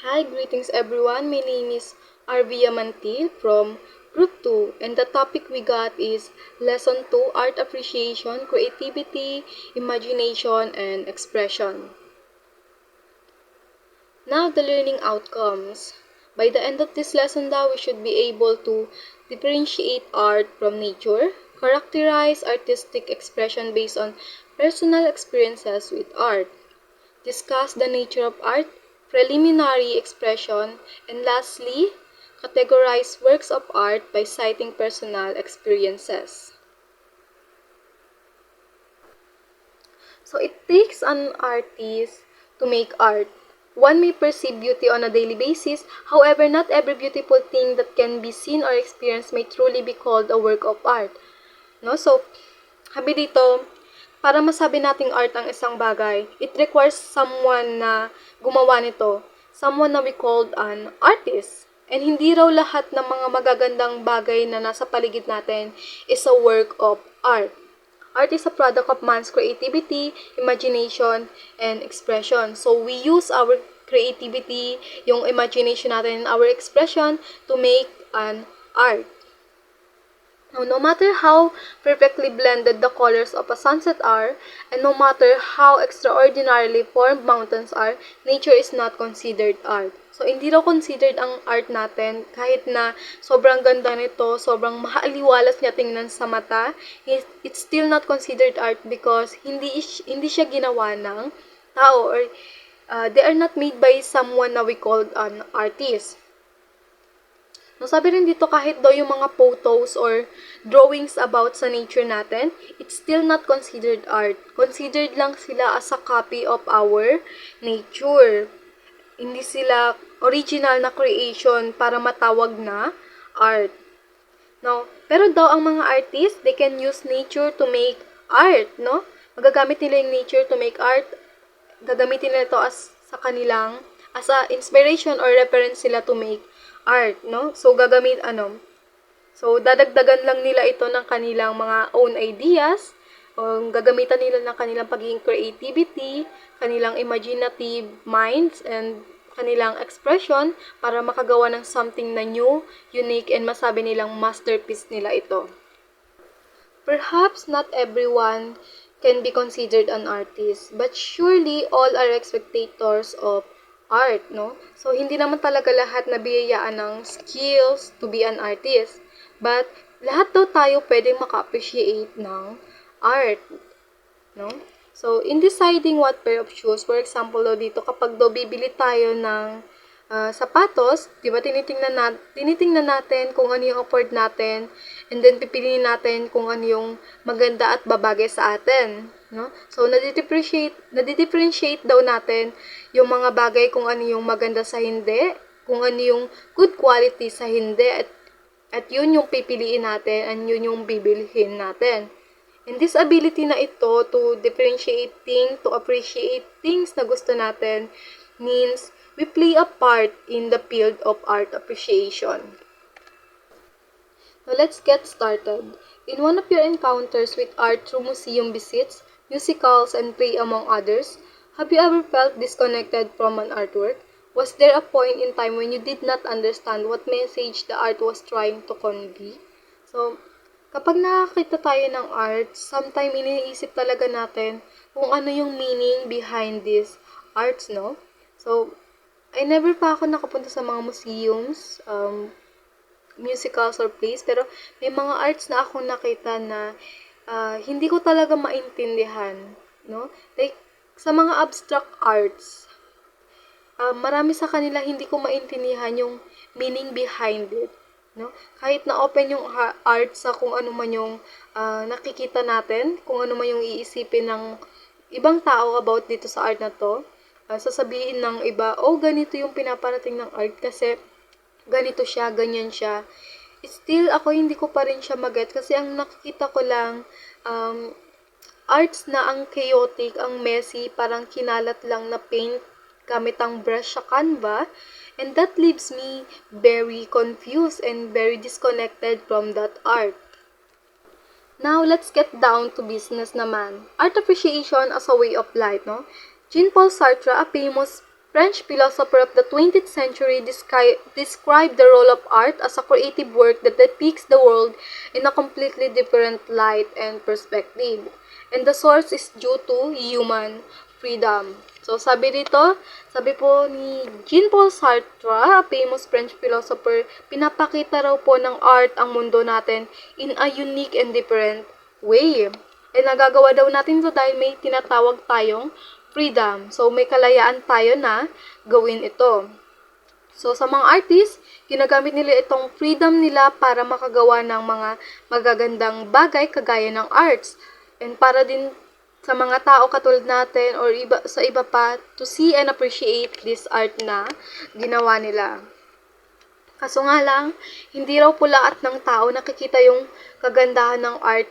Hi, greetings everyone. My name is Arvia Mantil from Group 2, and the topic we got is Lesson 2, Art Appreciation, Creativity, Imagination, and Expression. Now, the learning outcomes. By the end of this lesson daw, we should be able to differentiate art from nature, characterize artistic expression based on personal experiences with art, discuss the nature of art, preliminary expression, and lastly, categorize works of art by citing personal experiences. So it takes an artist to make art. One may perceive beauty on a daily basis, however, not every beautiful thing that can be seen or experienced may truly be called a work of art. No? So, habi dito, para masabi nating art ang isang bagay, it requires someone na gumawa nito. Someone na we called an artist. And hindi raw lahat ng mga magagandang bagay na nasa paligid natin is a work of art. Art is a product of man's creativity, imagination, and expression. So, we use our creativity, yung imagination natin, and our expression to make an art. Now, no matter how perfectly blended the colors of a sunset are, and no matter how extraordinarily formed mountains are, nature is not considered art. So, hindi raw considered ang art natin kahit na sobrang ganda nito, sobrang maaliwalas niya tingnan sa mata, it's still not considered art because hindi siya ginawa ng tao or they are not made by someone na we call an artist. No, sabi rin dito kahit daw yung mga photos or drawings about sa nature natin, it's still not considered art. Considered lang sila as a copy of our nature. Hindi sila original na creation para matawag na art. No? Pero daw ang mga artists, they can use nature to make art, no? Magagamit nila yung nature to make art. Gagamitin nila ito as a inspiration or reference sila to make art, no? So, dadagdagan lang nila ito ng kanilang mga own ideas, o gagamitan nila ng kanilang pagiging creativity, kanilang imaginative minds, and kanilang expression para makagawa ng something na new, unique, and masabi nilang masterpiece nila ito. Perhaps not everyone can be considered an artist, but surely all are spectators of art, no? So, hindi naman talaga lahat nabiyayaan ng skills to be an artist. But, lahat daw tayo pwedeng maka-appreciate ng art, no? So, in deciding what pair of shoes, for example, dito, kapag bibili tayo ng sapatos, di ba, tinitingnan natin kung ano yung afford natin, and then pipiliin natin kung ano yung maganda at babagay sa atin, no? So, nadidifferentiate daw natin yung mga bagay kung ano yung maganda sa hindi, kung ano yung good quality sa hindi, at yun yung pipiliin natin, and yun yung bibilhin natin. And this ability na ito to differentiate things, to appreciate things na gusto natin, means we play a part in the field of art appreciation. Now, let's get started. In one of your encounters with art through museum visits, musicals, and play among others, have you ever felt disconnected from an artwork? Was there a point in time when you did not understand what message the art was trying to convey? So, kapag nakakita tayo ng art, sometimes iniisip talaga natin kung ano yung meaning behind these arts, no? So, I never pa ako nakapunta sa mga museums, musicals or plays, pero may mga arts na ako nakita na hindi ko talaga maintindihan, no? Like, sa mga abstract arts, marami sa kanila hindi ko maintindihan yung meaning behind it, no? Kahit na open yung art sa kung ano man yung nakikita natin, kung ano man yung iisipin ng ibang tao about dito sa art na to, sasabihin ng iba, oh, ganito yung pinaparating ng art kasi ganito siya, ganyan siya. Still, ako hindi ko pa rin siya mag-get kasi ang nakikita ko lang, arts na ang chaotic, ang messy, parang kinalat lang na paint gamit ang brush sa canva, and that leaves me very confused and very disconnected from that art. Now, let's get down to business naman. Art appreciation as a way of life, no? Jean-Paul Sartre, a famous French philosopher of the 20th century described the role of art as a creative work that depicts the world in a completely different light and perspective. And the source is due to human freedom. So, sabi po ni Jean-Paul Sartre, a famous French philosopher, pinapakita raw po ng art ang mundo natin in a unique and different way. And nagagawa daw natin ito dahil may tinatawag tayong freedom. So, may kalayaan tayo na gawin ito. So, sa mga artists, ginagamit nila itong freedom nila para makagawa ng mga magagandang bagay kagaya ng arts. And para din sa mga tao katulad natin or sa iba pa to see and appreciate this art na ginawa nila. Kaso nga lang, hindi raw po lahat ng tao nakikita yung kagandahan ng art,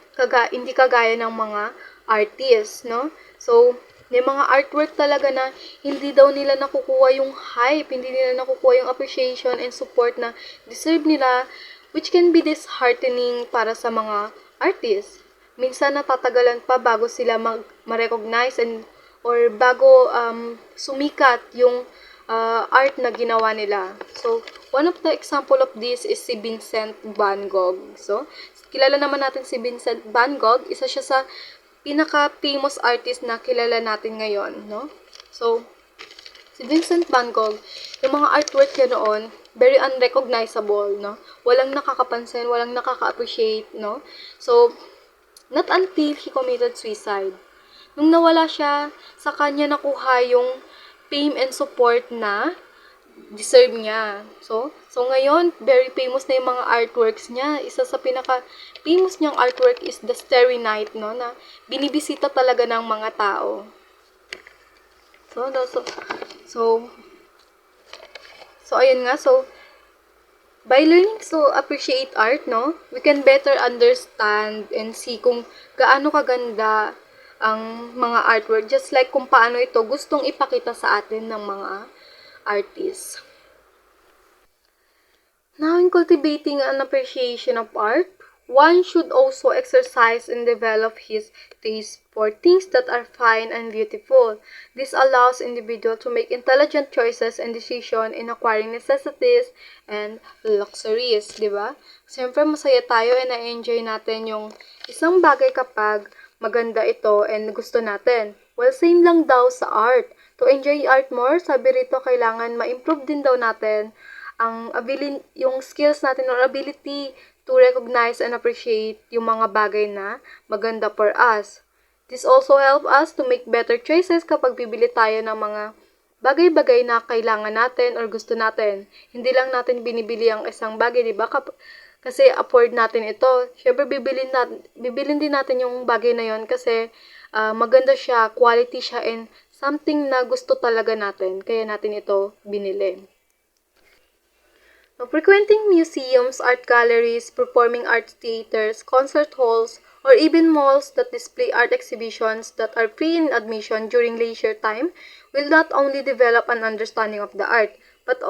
hindi kagaya ng mga artists, no? So, may mga artwork talaga na hindi daw nila nakukuha yung hype, hindi nila nakukuha yung appreciation and support na deserve nila, which can be disheartening para sa mga artists. Minsan natatagalan pa bago sila ma-recognize or bago sumikat yung art na ginawa nila. So, one of the example of this is si Vincent van Gogh. So, kilala naman natin si Vincent van Gogh. Isa siya sa pinaka-famous artist na kilala natin ngayon, no? So, si Vincent van Gogh, yung mga artwork niya noon, very unrecognizable, no? Walang nakakapansin, walang nakaka-appreciate, no? So, not until he committed suicide. Nung nawala siya, sa kanya nakuha yung fame and support na deserve niya. So ngayon, very famous na yung mga artworks niya. Isa sa pinaka-famous niyang artwork is the Starry Night, no? Na binibisita talaga ng mga tao. So ayun nga. So, by learning to appreciate art, no? We can better understand and see kung gaano kaganda ang mga artwork. Just like kung paano ito gustong ipakita sa atin ng mga artists. Now, in cultivating an appreciation of art, one should also exercise and develop his taste for things that are fine and beautiful. This allows individual to make intelligent choices and decisions in acquiring necessities and luxuries, di ba? Siyempre, masaya tayo and na-enjoy natin yung isang bagay kapag maganda ito and gusto natin. Well, same lang daw sa art. To enjoy art more, sabi rito, kailangan ma-improve din daw natin yung skills natin or ability to recognize and appreciate yung mga bagay na maganda for us. This also help us to make better choices kapag bibili tayo ng mga bagay-bagay na kailangan natin or gusto natin. Hindi lang natin binibili ang isang bagay, di ba? Kasi afford natin ito. Syempre, bibilin din natin yung bagay na yon kasi maganda siya, quality siya, and something na gusto talaga natin. Kaya natin ito binili. Frequenting museums, art galleries, performing arts theaters, concert halls, or even malls that display art exhibitions that are free in admission during leisure time will not only develop an understanding of the art, but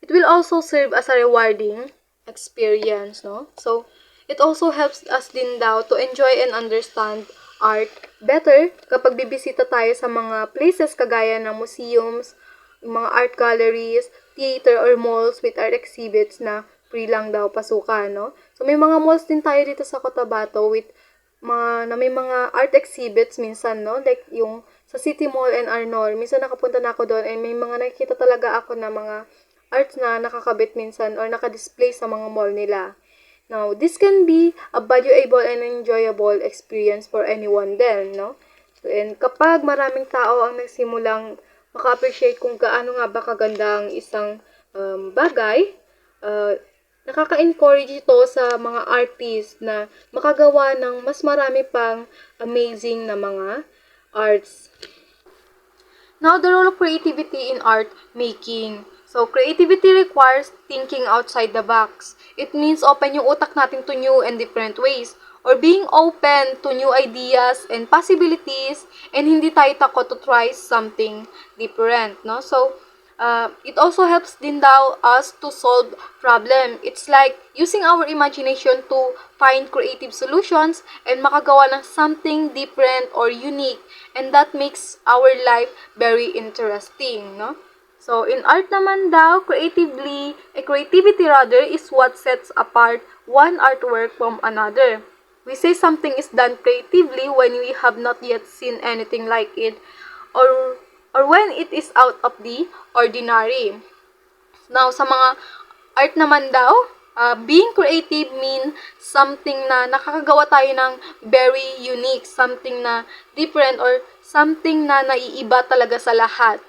it will also serve as a rewarding experience, no? So, it also helps us din daw to enjoy and understand art better kapag bibisita tayo sa mga places kagaya ng museums, mga art galleries, theater or malls with art exhibits na free lang daw pasukan, no? So, may mga malls din tayo dito sa Cotabato with may mga art exhibits minsan, no? Like yung sa City Mall and Arnor. Minsan nakapunta na ako doon and may mga nakikita talaga ako na mga arts na nakakabit minsan or nakadisplay sa mga mall nila. Now, this can be a valuable and enjoyable experience for anyone then, no? So, and kapag maraming tao ang nagsimulang maka-appreciate kung gaano nga ba kaganda ang isang bagay, nakaka-encourage ito sa mga artists na makagawa ng mas marami pang amazing na mga arts. Now, the role of creativity in art making. So, creativity requires thinking outside the box. It means open yung utak natin to new and different ways, or being open to new ideas and possibilities, and hindi tayo takot to try something different, no? So, It also helps din daw us to solve problem. It's like using our imagination to find creative solutions and makagawa ng something different or unique, and that makes our life very interesting, no? So, in art naman daw, creativity rather is what sets apart one artwork from another. We say something is done creatively when we have not yet seen anything like it, or when it is out of the ordinary. Now, sa mga art naman daw, being creative mean something na nakakagawa tayo ng very unique, something na different, or something na naiiba talaga sa lahat.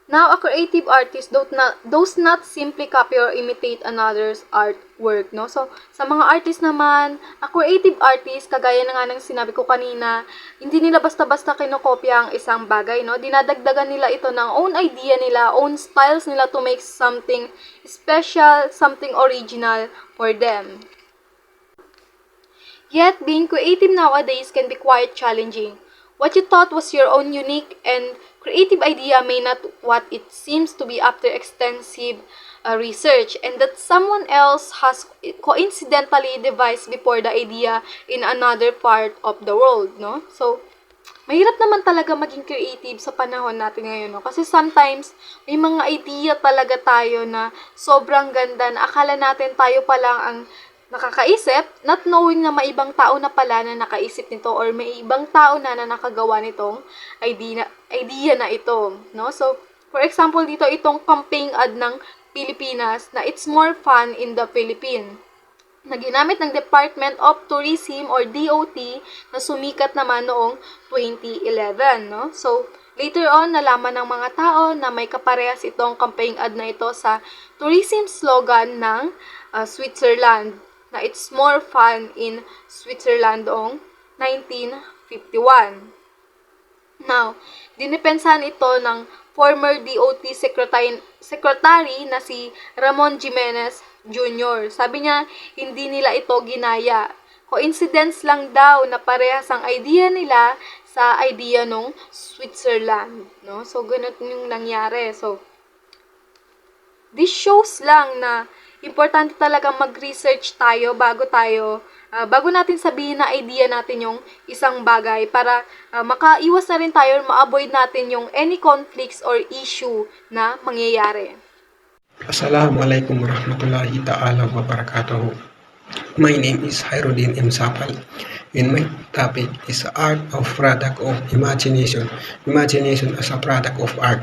Now, a creative artist does not simply copy or imitate another's artwork, no? So, sa mga artist naman, a creative artist, kagaya na nga ng sinabi ko kanina, hindi nila basta-basta kinokopya ang isang bagay, no? Dinadagdagan nila ito ng own idea nila, own styles nila to make something special, something original for them. Yet, being creative nowadays can be quite challenging. What you thought was your own unique and creative idea may not what it seems to be after extensive research, and that someone else has coincidentally devised before the idea in another part of the world, no? So, mahirap naman talaga maging creative sa panahon natin ngayon, no? Kasi sometimes, may mga idea talaga tayo na sobrang ganda na akala natin tayo pa lang ang nakakaisip, not knowing na may ibang tao na pala na nakaisip nito, or may ibang tao na nakagawa nitong idea na ito, no? So, for example, dito itong campaign ad ng Pilipinas na it's more fun in the Philippines, na ginamit ng Department of Tourism or DOT na sumikat naman noong 2011, no? So, later on, nalaman ng mga tao na may kaparehas itong campaign ad na ito sa tourism slogan ng Switzerland, na it's more fun in Switzerland noong 1951. Now, dinipensahan ito ng former DOT secretary na si Ramon Jimenez Jr. Sabi niya, hindi nila ito ginaya. Coincidence lang daw na parehas ang idea nila sa idea nung Switzerland, no? So, ganun yung nangyari. So, this shows lang na importante talaga mag-research tayo bago natin sabihin na idea natin yung isang bagay para makaiwas na rin tayo, ma-avoid natin yung any conflicts or issue na mangyayari. Assalamualaikum warahmatullahi ta'ala wabarakatuh. My name is Khairuddin M. Sapal, and my topic is art of product of imagination. Imagination as a product of art.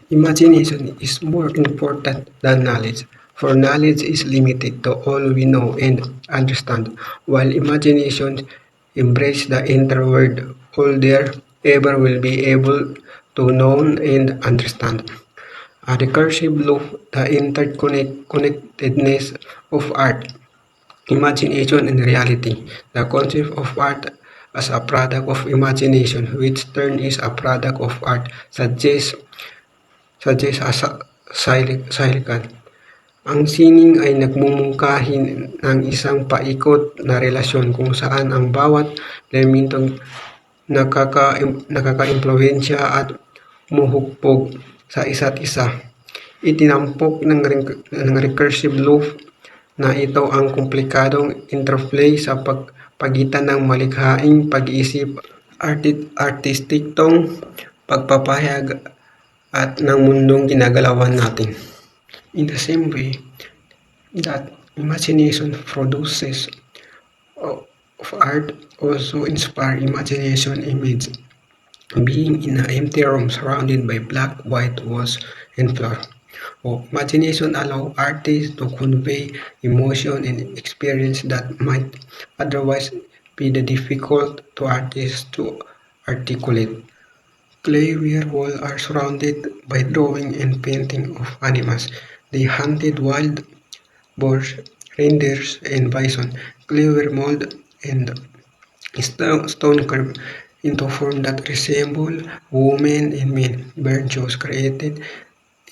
Imagination is more important than knowledge, for knowledge is limited to all we know and understand, while imagination embraces the entire world, all there ever will be able to know and understand. A recursive loop, the interconnectedness of art, imagination and reality, the concept of art as a product of imagination, which turn is a product of art, suggests as cyclical. Ang sining ay nagmumungkahi ng isang paikot na relasyon kung saan ang bawat elementong nakaka-impluwensya at muhugpog sa isa't isa. Itinampok ng recursive loop na ito ang komplikadong interplay sa pagitan ng malikhaing pag-iisip, artistikong pagpapahayag at ng mundong ginagalawan natin. In the same way that imagination produces of art also inspire imagination image, being in an empty room surrounded by black, white walls and floor. Imagination allow artists to convey emotion and experience that might otherwise be difficult to artists to articulate. Clay ware walls are surrounded by drawing and painting of animals. They hunted wild boars, reindeers, and bison. Clay ware mold and stone carved into form that resemble women and men. Virtues created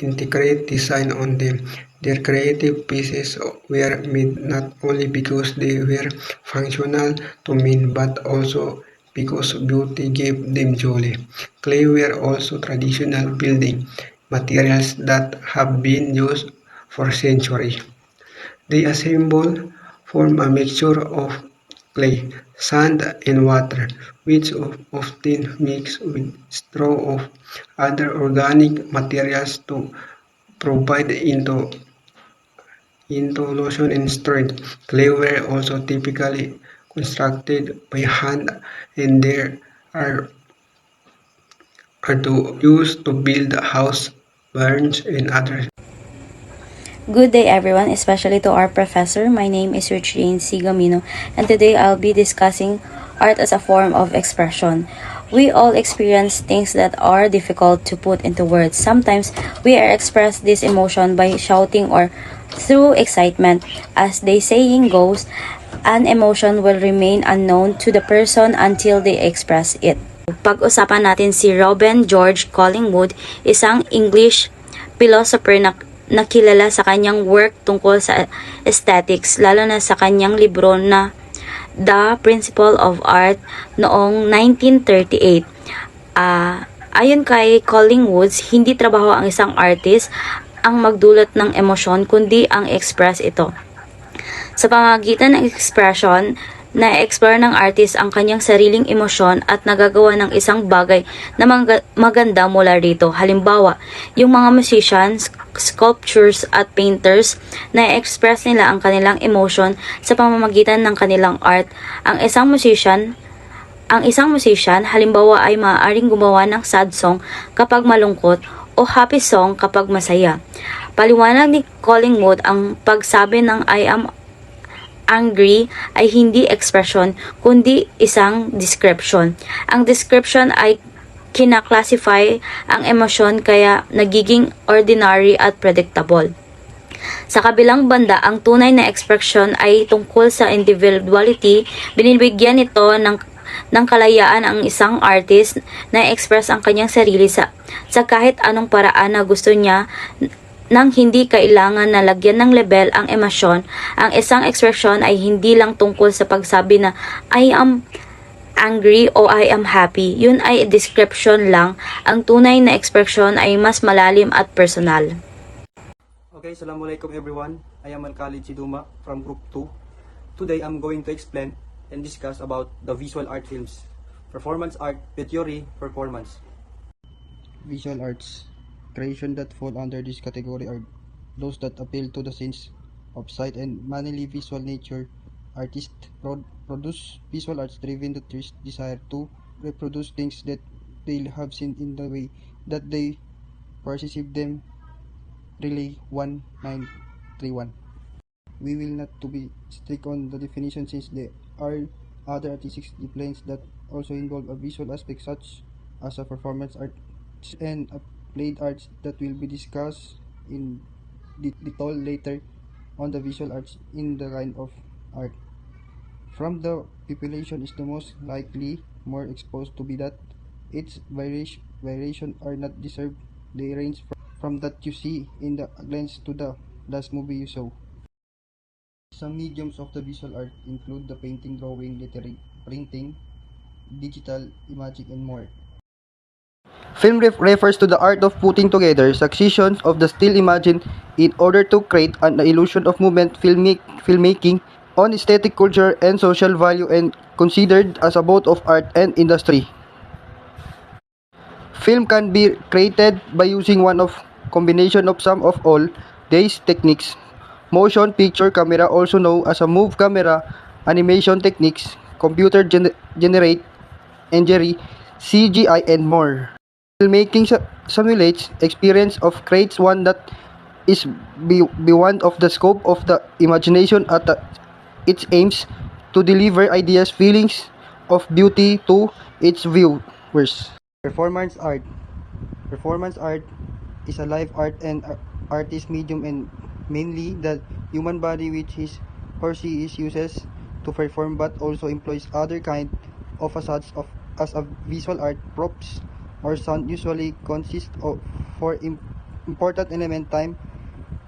intricate design on them. Their creative pieces were made not only because they were functional to men but also because beauty gave them joy. Clay were also traditional building materials that have been used for centuries. The assemble form a mixture of clay, sand, and water, which often mix with straw of other organic materials to provide into lotion and strength. Clay were also typically constructed by hand, and there are used to build house, barns, and other. Good day everyone, especially to our professor. My name is Regine Sigamino, and today I'll be discussing art as a form of expression. We all experience things that are difficult to put into words. Sometimes we express this emotion by shouting or through excitement. As the saying goes, an emotion will remain unknown to the person until they express it. Pag-usapan natin si Robin George Collingwood, isang English philosopher na nakilala sa kanyang work tungkol sa aesthetics, lalo na sa kanyang libro na The Principle of Art noong 1938. Ayon kay Collingwood, hindi trabaho ang isang artist ang magdulot ng emosyon, kundi ang express ito. Sa pamamagitan ng expression, na-explore ng artist ang kanyang sariling emosyon at nagagawa ng isang bagay na maganda mula rito. Halimbawa, yung mga musicians, sculptures at painters, na-express nila ang kanilang emotion sa pamamagitan ng kanilang art. Ang isang musician, halimbawa ay maaaring gumawa ng sad song kapag malungkot o happy song kapag masaya. Paliwanag ni Collingwood, ang pagsabi ng I am angry ay hindi expression kundi isang description. Ang description ay kinaklasify ang emosyon kaya nagiging ordinary at predictable. Sa kabilang banda, ang tunay na expression ay tungkol sa individuality. Binibigyan nito ng kalayaan ang isang artist na express ang kanyang sarili sa kahit anong paraan na gusto niya nang hindi kailangan na lagyan ng label ang emosyon. Ang isang expression ay hindi lang tungkol sa pagsabi na I am angry o I am happy. Yun ay description lang. Ang tunay na expression ay mas malalim at personal. Okay, Assalamualaikum everyone. I am Khalid Siduma from Group 2. Today I'm going to explain and discuss about the visual art films. Performance art, the theory, performance. Visual arts. Creation that fall under this category are those that appeal to the sense of sight and mainly visual nature. Artists produce visual arts driven to their desire to reproduce things that they have seen in the way that they perceive them. Relay 1931. We will not to be strict on the definition since there are other artistic disciplines that also involve a visual aspect such as a performance art and applied arts that will be discussed in detail later on. The visual arts in the kind of art from the population is the most likely more exposed to be that its variation are not deserved. They range from that you see in the glance to the last movie you saw. Some mediums of the visual art include the painting, drawing, lettering, printing, digital, imaging, and more. Film refers to the art of putting together successions of the still imagined in order to create an illusion of movement. Filmmaking on aesthetic, culture, and social value and considered as a both of art and industry. Film can be created by using one of combination of some of all these techniques. Motion picture camera, also known as a move camera, animation techniques, computer generate, engineering, CGI, and more. Filmmaking simulates experience of creates one that is beyond of the scope of the imagination at its aims to deliver ideas, feelings of beauty to its viewers. Performance art. Performance art is a live art and artist medium and mainly the human body which his or she is uses to perform, but also employs other kind of facades of as a visual art. Props or sound usually consist of four important element: time,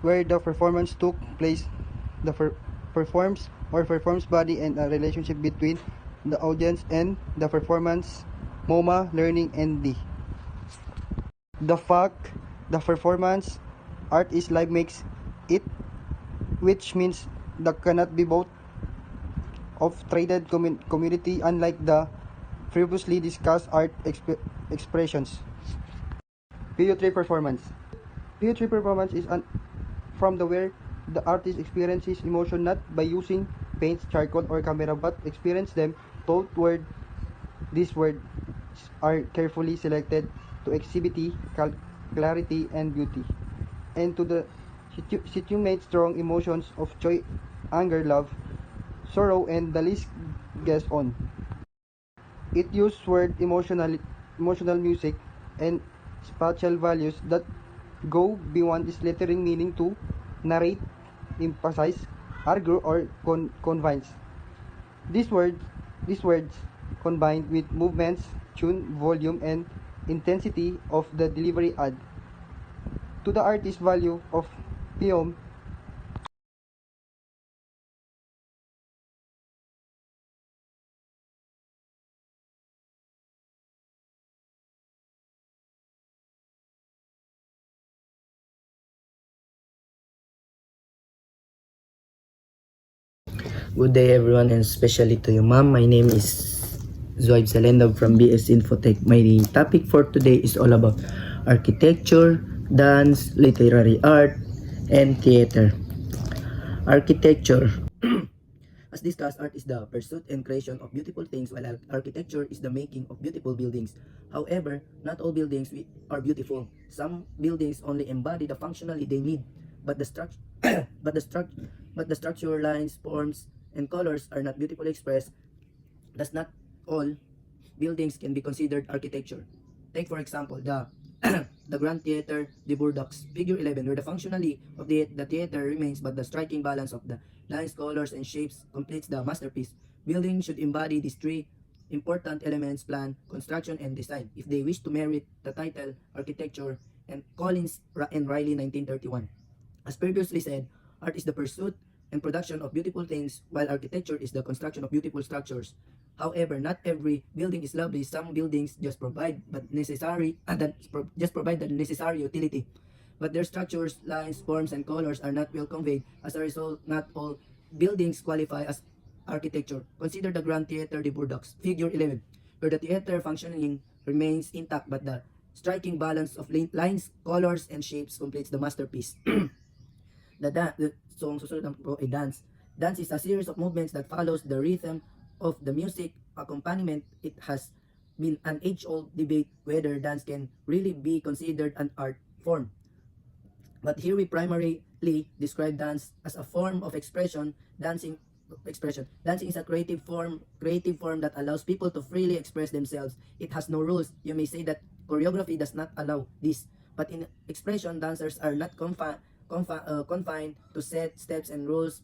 where the performance took place, the performs body, and a relationship between the audience, and the performance, MoMA, learning, and D. The fact the performance art is live makes it, which means that cannot be both of traded community, unlike the previously discussed art expressions. PO3 performance. PO3 performance is from the where the artist experiences emotion not by using paints, charcoal, or camera, but experience them told word. These words are carefully selected to exhibit clarity and beauty, and to the situate strong emotions of joy, anger, love, sorrow, and the list goes on. It uses emotional music, and spatial values that go beyond its lettering meaning to narrate, emphasize, argue, or convince. These words combined with movements, tune, volume, and intensity of the delivery add to the artist's value of film. Good day everyone, and especially to you ma'am. My name is Zoib Salendov from BS Infotech. My topic for today is all about architecture, dance, literary art, and theater. Architecture. As discussed, art is the pursuit and creation of beautiful things, while architecture is the making of beautiful buildings. However, not all buildings are beautiful. Some buildings only embody the functionality they need, but the structure, but the structure, lines, forms, and colors are not beautifully expressed. Thus, not all buildings can be considered architecture. Take for example the Grand Theater de Bordeaux, Figure 11, where the functionality of the theater remains, but the striking balance of the lines, colors, and shapes completes the masterpiece. Buildings should embody these three important elements: plan, construction, and design, if they wish to merit the title architecture. And Collins and Riley, 1931. As previously said, art is the pursuit and production of beautiful things, while architecture is the construction of beautiful structures. However, not every building is lovely. Some buildings just provide just provide the necessary utility, but their structures, lines, forms, and colors are not well conveyed. As a result, not all buildings qualify as architecture. Consider the Grand Theater de Bordeaux, Figure 11, where the theater functioning remains intact, but the striking balance of lines, colors, and shapes completes the masterpiece. So ang susunod po ay dance. Dance is a series of movements that follows the rhythm of the music accompaniment. It has been an age-old debate whether dance can really be considered an art form. But here we primarily describe dance as a form of expression. Dancing is a creative form that allows people to freely express themselves. It has no rules. You may say that choreography does not allow this, but in expression, dancers are not confined to set steps and rules,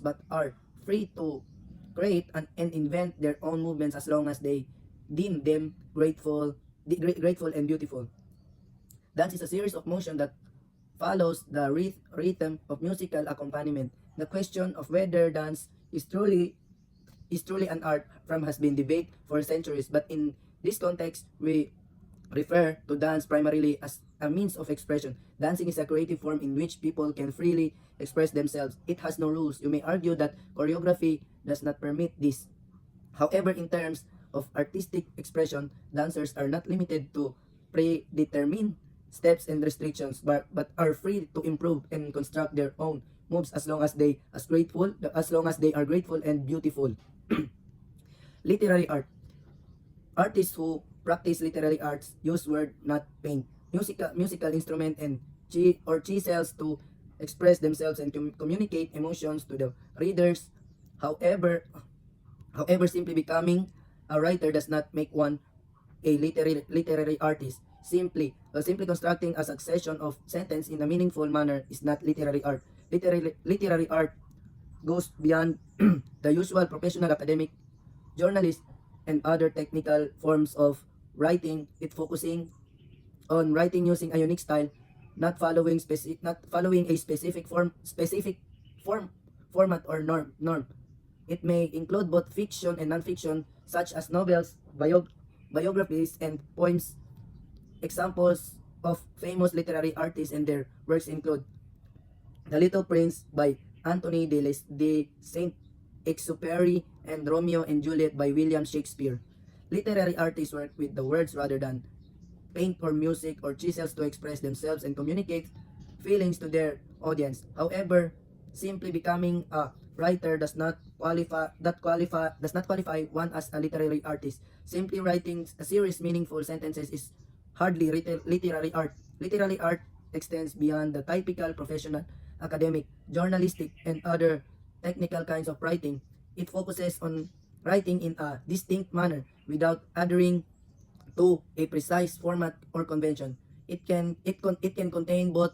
but are free to create and invent their own movements as long as they deem them grateful and beautiful. Dance is a series of motion that follows the rhythm of musical accompaniment. The question of whether dance is truly an art form has been debated for centuries, but in this context, we refer to dance primarily as a means of expression. Dancing is a creative form in which people can freely express themselves. It has no rules. You may argue that choreography does not permit this. However, in terms of artistic expression, dancers are not limited to predetermined steps and restrictions, but are free to improve and construct their own moves as long as they are grateful and beautiful. Literary art. Artists who practice literary arts use word, not paint, musical instrument, and chisels to express themselves and communicate emotions to the readers. However, simply becoming a writer does not make one a literary artist. Simply constructing a succession of sentence in a meaningful manner is not literary art. Literary art goes beyond the usual professional, academic, journalist, and other technical forms of writing. It focusing on writing using a unique style, not following a specific format or norm. It may include both fiction and non-fiction, such as novels, biographies, and poems. Examples of famous literary artists and their works include The Little Prince by Anthony de Saint-Exupéry and Romeo and Juliet by William Shakespeare. Literary artists work with the words rather than paint or music or chisels to express themselves and communicate feelings to their audience. However, simply becoming a writer does not qualify one as a literary artist. Simply writing a series meaningful sentences is hardly literary art. Literary art extends beyond the typical professional, academic, journalistic, and other technical kinds of writing. It focuses on writing in a distinct manner without adhering to a precise format or convention. It can contain both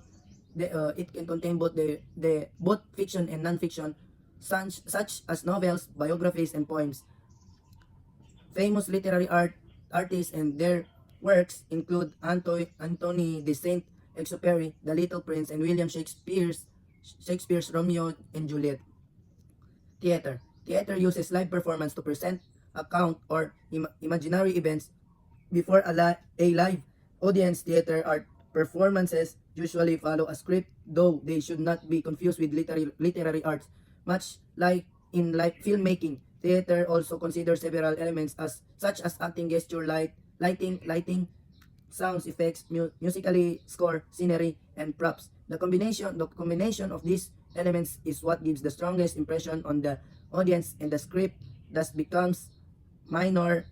the both fiction and non-fiction, such as novels, biographies, and poems. Famous literary artists and their works include Anthony de Saint-Exupéry, The Little Prince, and William Shakespeare's Romeo and Juliet. Theater. Theater uses live performance to present, account, or imaginary events before a live audience. Theater art performances usually follow a script, though they should not be confused with literary arts. Much like in filmmaking, theater also considers several elements such as acting, gesture, lighting, sounds, effects, musically score, scenery, and props. The combination of these elements is what gives the strongest impression on the audience, and the script thus becomes a minor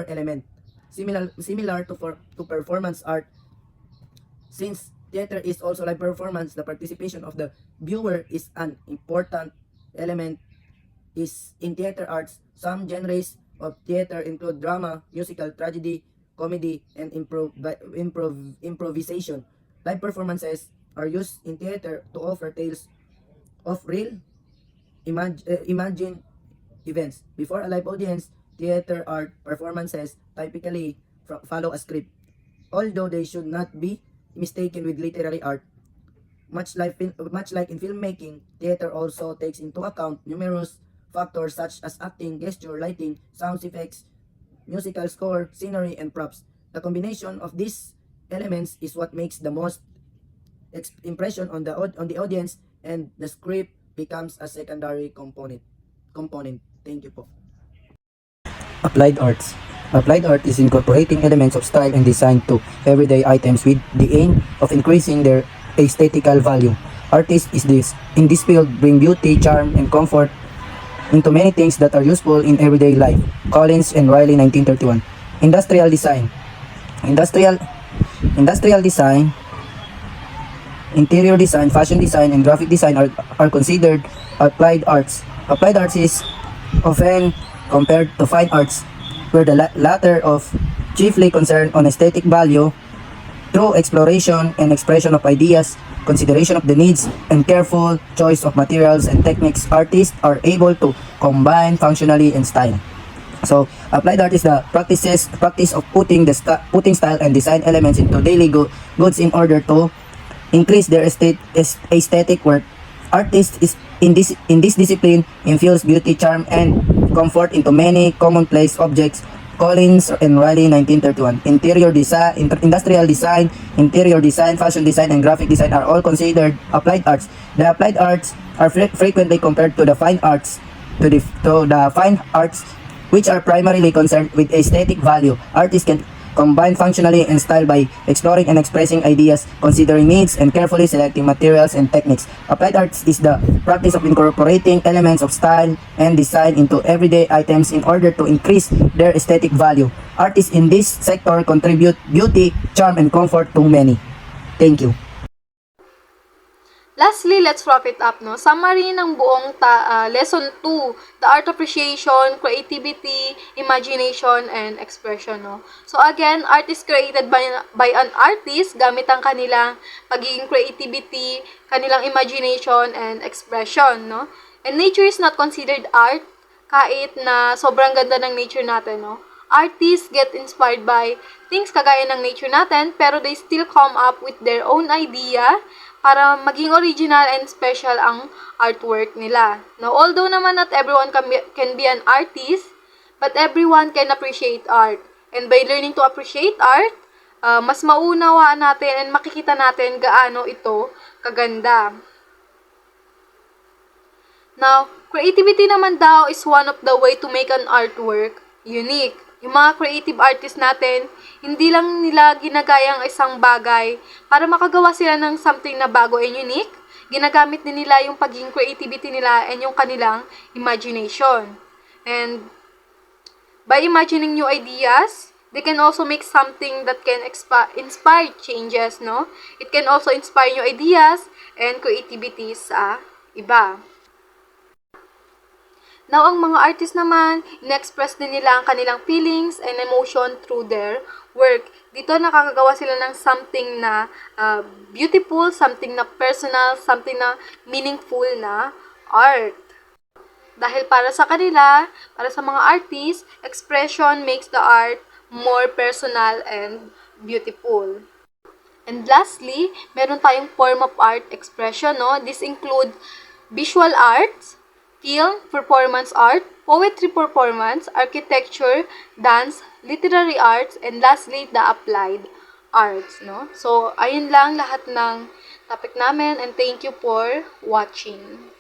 element. Similar to performance art, since theater is also live performance, the participation of the viewer is an important element. Is in theater arts, some genres of theater include drama, musical, tragedy, comedy, and improvisation. Live performances are used in theater to offer tales of real imagined events. Before a live audience, theater art performances typically follow a script. Although they should not be mistaken with literary art, much like in filmmaking, theater also takes into account numerous factors such as acting, gesture, lighting, sound effects, musical score, scenery, and props. The combination of these elements is what makes the most impression on the audience, and the script becomes a secondary component. Thank you po. Applied arts. Applied art is incorporating elements of style and design to everyday items with the aim of increasing their aesthetical value. Artists in this field bring beauty, charm, and comfort into many things that are useful in everyday life. Collins and Riley, 1931. Industrial design. Industrial design, interior design, fashion design, and graphic design are considered applied arts. Applied arts is often compared to fine arts, where the latter of chiefly concerned on aesthetic value through exploration and expression of ideas, consideration of the needs, and careful choice of materials and techniques. Artists are able to combine functionally and style. So, applied art is the practice of putting style and design elements into daily goods in order to increase their aesthetic work. Artists in this discipline infuse beauty, charm, and comfort into many commonplace objects. Collins and Riley, 1931. Industrial design, interior design, fashion design, and graphic design are all considered applied arts. The applied arts are frequently compared to the fine arts, which are primarily concerned with aesthetic value. Artists can combine functionally and style by exploring and expressing ideas, considering needs, and carefully selecting materials and techniques. Applied arts is the practice of incorporating elements of style and design into everyday items in order to increase their aesthetic value. Artists in this sector contribute beauty, charm, and comfort to many. Thank you. Lastly, let's wrap it up, no? Summary ng buong lesson 2, the art appreciation, creativity, imagination, and expression, no? So again, art is created by an artist gamit ang kanilang pagiging creativity, kanilang imagination, and expression, no? And nature is not considered art kahit na sobrang ganda ng nature natin, no? Artists get inspired by things kagaya ng nature natin, pero they still come up with their own idea para maging original and special ang artwork nila. Now, although naman not everyone can be an artist, but everyone can appreciate art. And by learning to appreciate art, mas maunawaan natin and makikita natin gaano ito kaganda. Now, creativity naman daw is one of the way to make an artwork unique. Yung mga creative artists natin, hindi lang nila ginagaya ang isang bagay para makagawa sila ng something na bago and unique. Ginagamit din nila yung pagiging creativity nila and yung kanilang imagination. And by imagining new ideas, they can also make something that can inspire changes, no? It can also inspire new ideas and creativity sa iba. Now, ang mga artist naman, in-express din nila ang kanilang feelings and emotion through their work. Dito, nakakagawa sila ng something na beautiful, something na personal, something na meaningful na art. Dahil para sa kanila, para sa mga artists, expression makes the art more personal and beautiful. And lastly, meron tayong form of art expression, no? This include visual arts, film, performance art, poetry performance, architecture, dance, literary arts, and lastly, the applied arts, no? So, ayun lang lahat ng topic namin and thank you for watching.